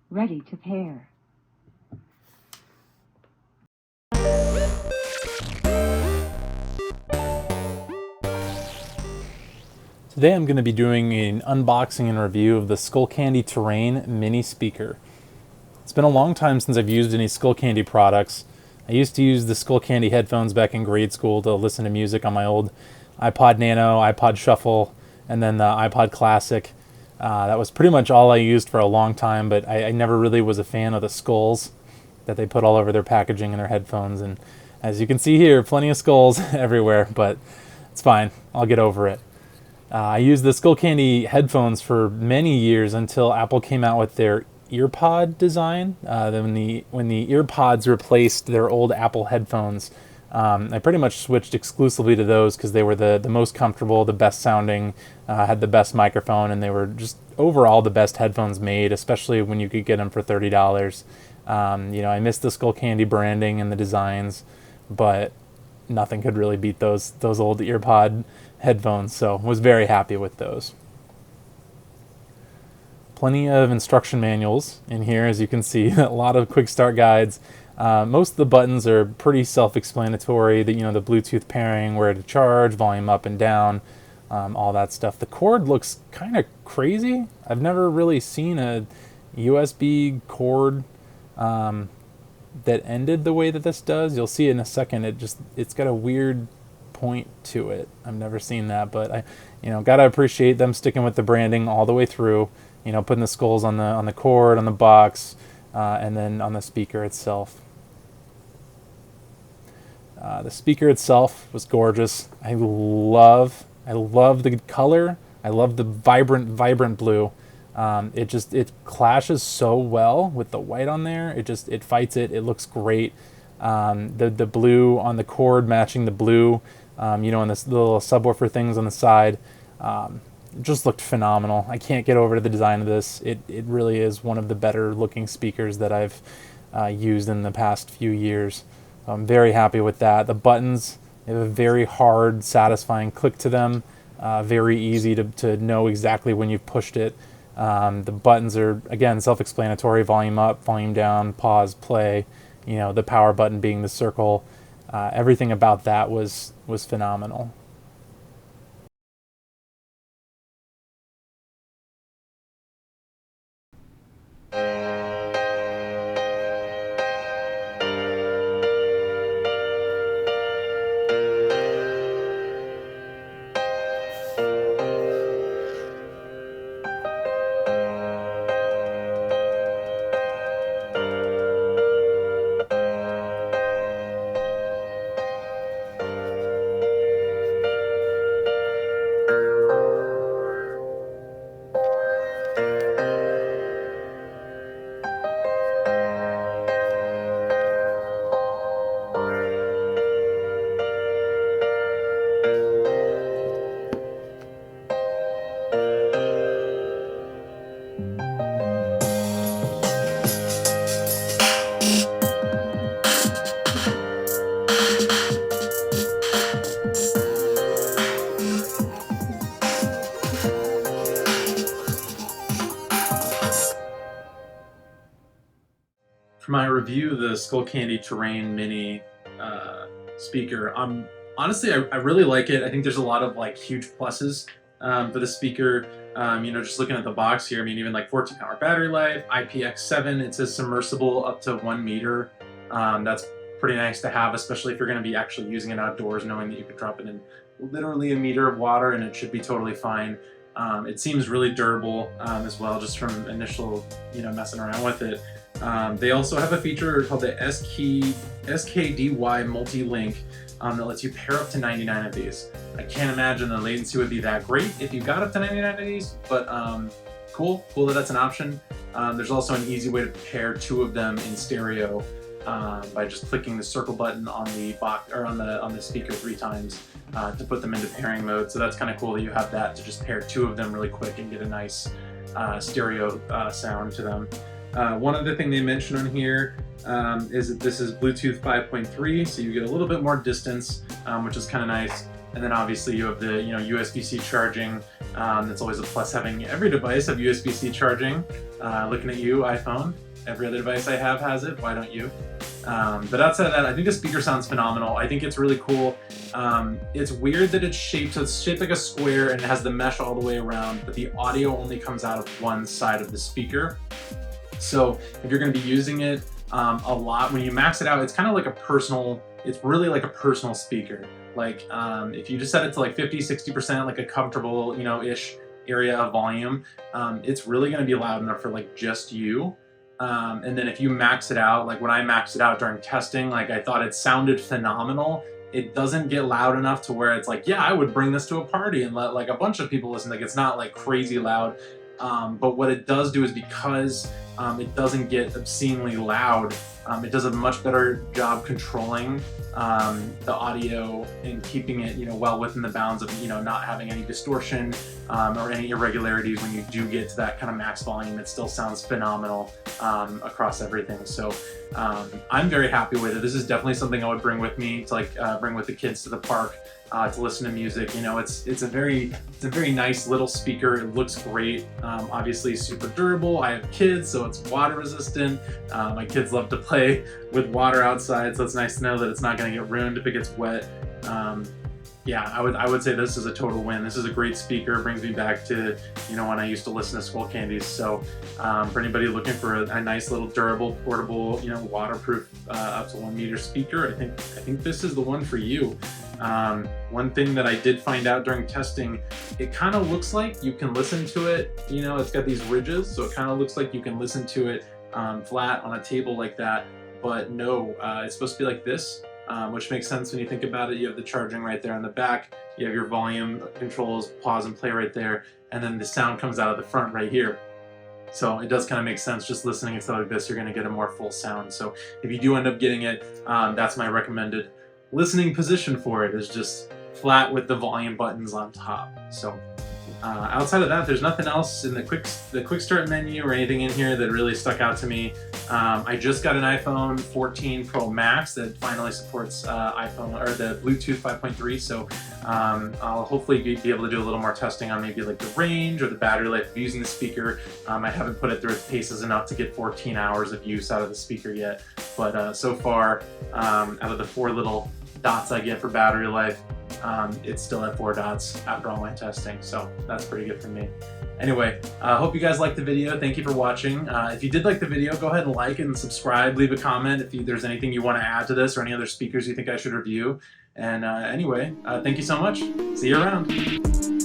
Ready to pair. Today I'm going to be doing an unboxing and review of the Skullcandy Terrain mini speaker. It's been a long time since I've used any Skullcandy products. I used to use the Skullcandy headphones back in grade school to listen to music on my old iPod Nano, iPod Shuffle, and then the iPod Classic. That was pretty much all I used for a long time, but I never really was a fan of the skulls that they put all over their packaging and their headphones. And as you can see here, plenty of skulls everywhere, but it's fine. I'll get over it. I used the Skullcandy headphones for many years until Apple came out with their EarPod design. Then when the EarPods replaced their old Apple headphones, I pretty much switched exclusively to those because they were the most comfortable, the best sounding, had the best microphone, and they were just overall the best headphones made, especially when you could get them for $30. I missed the Skullcandy branding and the designs, but nothing could really beat those old EarPod headphones, so was very happy with those. Plenty of instruction manuals in here, as you can see. A lot of quick start guides. Most of the buttons are pretty self-explanatory. The Bluetooth pairing, where to charge, volume up and down, all that stuff. The cord looks kind of crazy. I've never really seen a USB cord that ended the way that this does. You'll see it in a second. It's got a weird point to it. I've never seen that, but I gotta appreciate them sticking with the branding all the way through. Putting the skulls on the cord, on the box, and then on the speaker itself. The speaker itself was gorgeous. I love the color. I love the vibrant blue. It clashes so well with the white on there. It fights it. It looks great. The blue on the cord matching the blue, and this little subwoofer things on the side, just looked phenomenal. I can't get over the design of this. It really is one of the better looking speakers that I've used in the past few years. So I'm very happy with that. The buttons have a very hard, satisfying click to them. Very easy to know exactly when you've pushed it. The buttons are, again, self-explanatory. Volume up, volume down, pause, play. The power button being the circle. Everything about that was phenomenal. For my review of the Skullcandy Terrain Mini speaker, honestly, I really like it. I think there's a lot of huge pluses for the speaker. Just looking at the box here, even 14-hour battery life, IPX7. It says submersible up to 1 meter. That's pretty nice to have, especially if you're going to be actually using it outdoors, knowing that you could drop it in literally 1 meter of water and it should be totally fine. It seems really durable as well, just from initial messing around with it. They also have a feature called the SKDY multi-link that lets you pair up to 99 of these. I can't imagine the latency would be that great if you got up to 99 of these, but cool that that's an option. There's also an easy way to pair 2 of them in stereo by just clicking the circle button on the box or on the speaker 3 times to put them into pairing mode. So that's kind of cool that you have that to just pair 2 of them really quick and get a nice stereo sound to them. One other thing they mentioned on here is that this is Bluetooth 5.3, so you get a little bit more distance, which is kind of nice. And then obviously you have the USB-C charging. That's always a plus, having every device have USB-C charging. Looking at you, iPhone. Every other device I have has it. Why don't you? But outside of that, I think the speaker sounds phenomenal. I think it's really cool. It's weird that it's shaped, so it's shaped like a square and it has the mesh all the way around, but the audio only comes out of one side of the speaker. So if you're going to be using it a lot, when you max it out, it's kind of like a personal, it's really like a personal speaker. Like if you just set it to like 50, 60%, like a comfortable, you know, ish area of volume, it's really going to be loud enough for like just you. And then if you max it out, like when I maxed it out during testing, like I thought it sounded phenomenal. It doesn't get loud enough to where it's like, yeah, I would bring this to a party and let like a bunch of people listen. Like it's not like crazy loud. But what it does do is because it doesn't get obscenely loud, it does a much better job controlling the audio and keeping it, you know, well within the bounds of, you know, not having any distortion or any irregularities. When you do get to that kind of max volume, it still sounds phenomenal across everything. So I'm very happy with it. This is definitely something I would bring with me to like bring with the kids to the park. To listen to music. You know, it's a very nice little speaker. It looks great. Obviously super durable. I have kids, so it's water resistant. My kids love to play with water outside, so it's nice to know that it's not going to get ruined if it gets wet. Yeah, I would say this is a total win. This is a great speaker. It brings me back to, you know, when I used to listen to Skullcandies. So for anybody looking for a nice little durable, portable, you know, waterproof up to 1 meter speaker, I think this is the one for you. One thing that I did find out during testing, it kind of looks like you can listen to it, you know, it's got these ridges, so it kind of looks like you can listen to it flat on a table like that, but no, it's supposed to be like this, which makes sense when you think about it. You have the charging right there on the back, you have your volume controls, pause and play right there, and then the sound comes out of the front right here. So it does kind of make sense. Just listening instead like this, you're going to get a more full sound. So if you do end up getting it, that's my recommended listening position for it, is just flat with the volume buttons on top. So outside of that, there's nothing else in the quick start menu or anything in here that really stuck out to me. I just got an iPhone 14 Pro Max that finally supports iPhone or the Bluetooth 5.3. So I'll hopefully be able to do a little more testing on maybe like the range or the battery life of using the speaker. I haven't put it through its paces enough to get 14 hours of use out of the speaker yet. But so far, out of the 4 little dots I get for battery life, it's still at 4 dots after all my testing, so that's pretty good for me. Anyway, I hope you guys liked the video. Thank you for watching. If you did like the video, go ahead and like and subscribe. Leave a comment if there's anything you want to add to this or any other speakers you think I should review. And anyway, thank you so much. See you around.